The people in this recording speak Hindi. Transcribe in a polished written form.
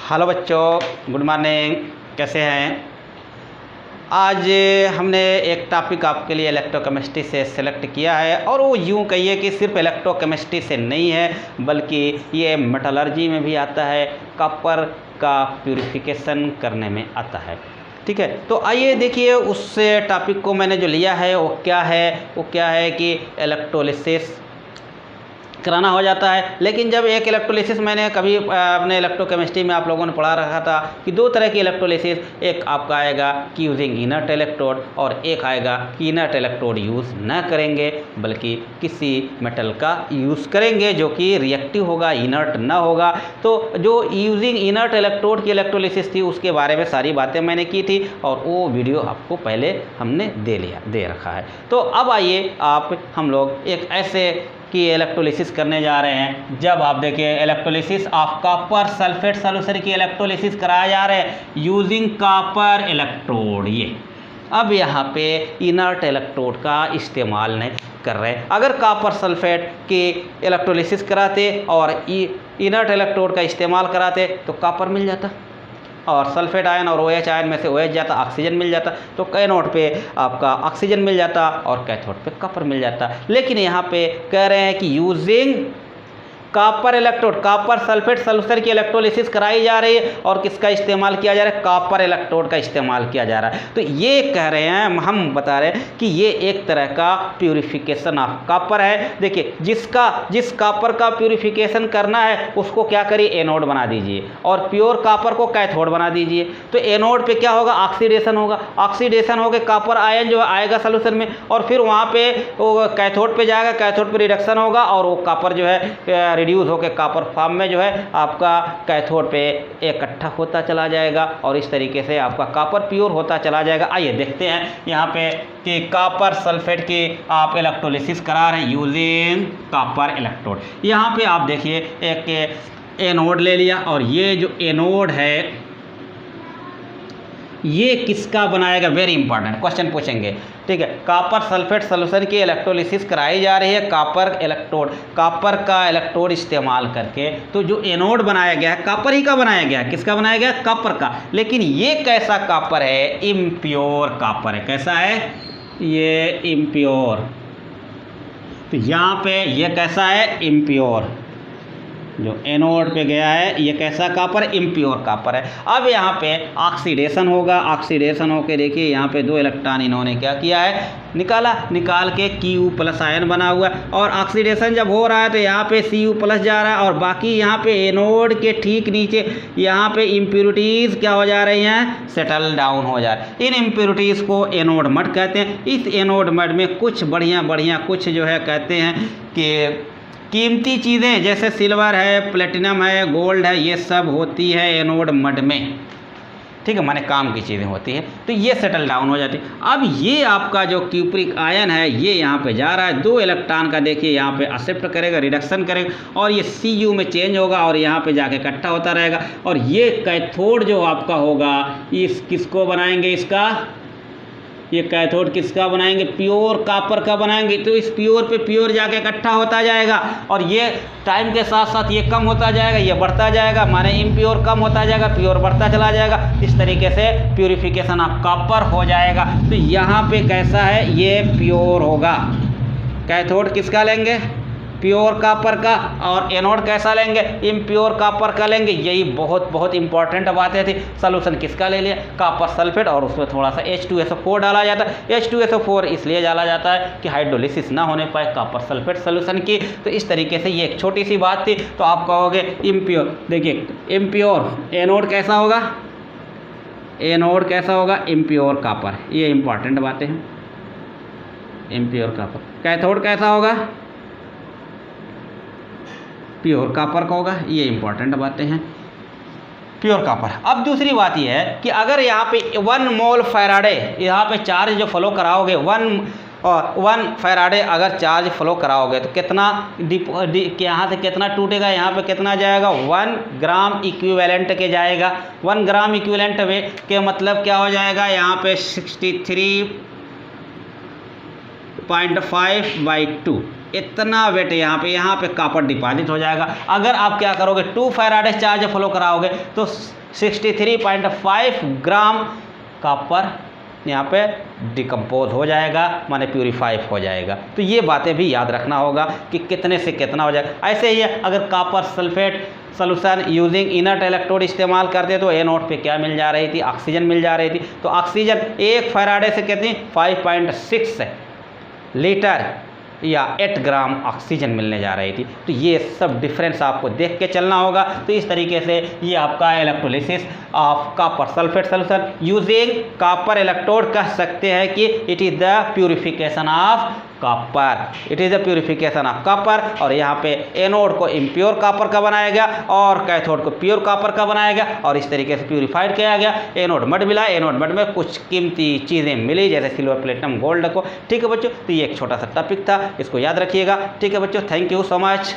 हेलो बच्चों, गुड मॉर्निंग। कैसे हैं? आज हमने एक टॉपिक आपके लिए इलेक्ट्रोकेमिस्ट्री से सेलेक्ट किया है और वो यूँ कहिए कि सिर्फ इलेक्ट्रोकेमिस्ट्री से नहीं है बल्कि ये मेटलर्जी में भी आता है, कॉपर का प्यूरिफिकेशन करने में आता है। ठीक है, तो आइए देखिए उस टॉपिक को मैंने जो लिया है वो क्या है कि इलेक्ट्रोलिसिस कराना हो जाता है। लेकिन जब एक इलेक्ट्रोलिसिस मैंने कभी अपने इलेक्ट्रोकेमिस्ट्री में आप लोगों ने पढ़ा रखा था कि दो तरह की इलेक्ट्रोलिसिस, एक आपका आएगा कि यूजिंग इनर्ट इलेक्ट्रोड और एक आएगा कि इनर्ट इलेक्ट्रोड यूज़ न करेंगे बल्कि किसी मेटल का यूज़ करेंगे जो कि रिएक्टिव होगा, इनर्ट न होगा। तो जो यूजिंग इनर्ट इलेक्ट्रोड की इलेक्ट्रोलिसिस थी उसके बारे में सारी बातें मैंने की थी और वो वीडियो आपको पहले हमने दे रखा है। तो अब आइए हम लोग एक ऐसे की इलेक्ट्रोलिसिस करने जा रहे हैं। जब आप देखिए electrolysis of copper sulphate solution की इलेक्ट्रोलिसिस कराया जा रहा है यूजिंग कॉपर इलेक्ट्रोड। ये अब यहाँ पे इनर्ट इलेक्ट्रोड का इस्तेमाल नहीं कर रहे हैं। अगर कॉपर सल्फेट की इलेक्ट्रोलिसिस कराते और इनर्ट इलेक्ट्रोड का इस्तेमाल कराते तो कॉपर मिल जाता और सल्फेट आयन और OH आयन में से OH जाता, ऑक्सीजन मिल जाता, तो कैथोड पे आपका ऑक्सीजन मिल जाता और कैथोड पे कॉपर मिल जाता। लेकिन यहाँ पे कह रहे हैं कि using copper electrode, copper sulphate sulphur की इलेक्ट्रोलिसिस कराई जा रही है और किसका इस्तेमाल किया जा रहा है? कॉपर इलेक्ट्रोड का इस्तेमाल किया जा रहा है। तो ये कह रहे हैं, हम बता रहे हैं कि ये एक तरह का प्यूरिफिकेशन ऑफ कॉपर है। देखिए जिस कॉपर का प्यूरिफिकेशन करना है उसको क्या करिए? एनोड बना दीजिए और प्योर कॉपर को कैथोड बना दीजिए। तो एनोड पे क्या होगा? ऑक्सीडेशन होगा। ऑक्सीडेशन होकर कॉपर आयन जो आएगा सोल्यूशन में और फिर वहाँ पे वो कैथोड पे जाएगा, कैथोड पे रिडक्शन होगा और वो कॉपर जो है रिड्यूस होकर कॉपर फॉर्म में जो है आपका कैथोड पे इकट्ठा होता चला जाएगा और इस तरीके से आपका कॉपर प्योर होता चला जाएगा। आइए देखते हैं यहाँ पे कि कॉपर सल्फेट की आप इलेक्ट्रोलिसिस करा रहे हैं यूजिंग कॉपर इलेक्ट्रोड। यहाँ पे आप देखिए एक एनोड ले लिया और ये जो एनोड है ये किसका बनाएगा? वेरी इंपॉर्टेंट क्वेश्चन पूछेंगे। ठीक है, कॉपर सल्फेट सॉल्यूशन की इलेक्ट्रोलिसिस कराई जा रही है कॉपर इलेक्ट्रोड, कॉपर का इलेक्ट्रोड इस्तेमाल करके। तो जो एनोड बनाया गया है कॉपर ही का बनाया गया है। किसका बनाया गया? कॉपर का। लेकिन ये कैसा कॉपर है? इम्प्योर कॉपर है। कैसा है? ये इम्प्योर। तो यहाँ पे ये कैसा है? इम्प्योर। जो एनोड पे गया है ये कैसा कॉपर? इम्प्योर कॉपर है। अब यहाँ पे ऑक्सीडेशन होगा। ऑक्सीडेशन होके देखिए यहाँ पे दो इलेक्ट्रॉन इन्होंने क्या किया है? निकाल के Cu+ आयन बना हुआ है और ऑक्सीडेशन जब हो रहा है तो यहाँ पे Cu+ जा रहा है और बाकी यहाँ पे एनोड के ठीक नीचे यहाँ पे इम्प्योरिटीज़ क्या हो जा रही हैं? सेटल डाउन हो जा रही है। इन इम्प्योरिटीज़ को एनोड मड कहते हैं। इस एनोड मड में कुछ बढ़िया कुछ जो है कहते हैं कि कीमती चीज़ें जैसे सिल्वर है, प्लेटिनम है, गोल्ड है, ये सब होती है एनोड मड में। ठीक है, माने काम की चीज़ें होती है। तो ये सेटल डाउन हो जाती है। अब ये आपका जो क्यूप्रिक आयन है ये यहाँ पे जा रहा है, दो इलेक्ट्रॉन का देखिए यहाँ पे एक्सेप्ट करेगा, रिडक्शन करेगा और ये Cu में चेंज होगा और यहाँ पे जाके इकट्ठा होता रहेगा। और ये कैथोड जो आपका होगा इस किसको बनाएंगे? इसका ये कैथोड किसका बनाएंगे? प्योर कॉपर का बनाएंगे। तो इस प्योर पे प्योर जाके इकट्ठा होता जाएगा और ये टाइम के साथ साथ ये कम होता जाएगा, ये बढ़ता जाएगा, माने इम्प्योर कम होता जाएगा, प्योर बढ़ता चला जाएगा। इस तरीके से प्यूरिफिकेशन ऑफ कॉपर हो जाएगा। तो यहाँ पे कैसा है? ये प्योर होगा। कैथोड किसका लेंगे? प्योर कॉपर का। और एनोड कैसा लेंगे? इम्प्योर कॉपर का लेंगे। यही बहुत इंपॉर्टेंट बातें थी। सॉल्यूशन किसका ले लिया? कॉपर सल्फेट और उसमें थोड़ा सा H2SO4 डाला जाता है। H2SO4 इसलिए डाला जाता है कि हाइड्रोलिसिस ना होने पाए कॉपर सल्फेट सॉल्यूशन की। तो इस तरीके से ये एक छोटी सी बात थी। तो आप कहोगे इम्प्योर। देखिए इम्प्योर एनोड कैसा होगा? एनोड कैसा होगा? Impure copper. ये इंपॉर्टेंट बातें हैं। Impure copper. कैथोड कैसा होगा? प्योर कॉपर का होगा। ये इंपॉर्टेंट बातें हैं, प्योर कॉपर। अब दूसरी बात ये है कि अगर यहाँ पे 1 मोल फैराडे यहाँ पे चार्ज जो फ्लो कराओगे 1 फैराडे अगर चार्ज फ्लो कराओगे तो कितना यहाँ से कितना टूटेगा? यहाँ पे कितना जाएगा? 1 ग्राम इक्विवेलेंट के जाएगा। 1 ग्राम इक्विवेलेंट के मतलब क्या हो जाएगा? यहाँ पे 63 0.5/2 इतना वेट यहाँ पे कॉपर डिपॉजिट हो जाएगा। अगर आप क्या करोगे 2 फैराडे चार्ज फ्लो कराओगे तो 63.5 ग्राम कॉपर यहाँ पे डिकम्पोज हो जाएगा, माने प्यूरीफाई हो जाएगा। तो ये बातें भी याद रखना होगा कि कितने से कितना हो जाएगा। ऐसे ही अगर copper sulphate solution using inert electrode इस्तेमाल करते तो एनोड पे क्या मिल जा रही थी, ऑक्सीजन मिल जा रही थी। तो ऑक्सीजन 1 फैराडे से कितनी 5.6 लीटर या 8 ग्राम ऑक्सीजन मिलने जा रही थी। तो ये सब डिफरेंस आपको देख के चलना होगा। तो इस तरीके से ये आपका electrolysis of copper sulphate solution using copper electrode कह सकते हैं कि it is the purification of copper, it is the purification of copper. और यहाँ पे एनोड को इम्प्योर कॉपर का बनाया गया और कैथोड को प्योर कॉपर का बनाया गया और इस तरीके से प्यूरिफाइड किया गया। एनोड मड मिला, एनोड मड में कुछ कीमती चीज़ें मिली जैसे सिल्वर प्लेटिनम गोल्ड को। ठीक है बच्चों, तो ये एक छोटा सा टॉपिक था, इसको याद रखिएगा। ठीक है बच्चों, थैंक यू सो मच।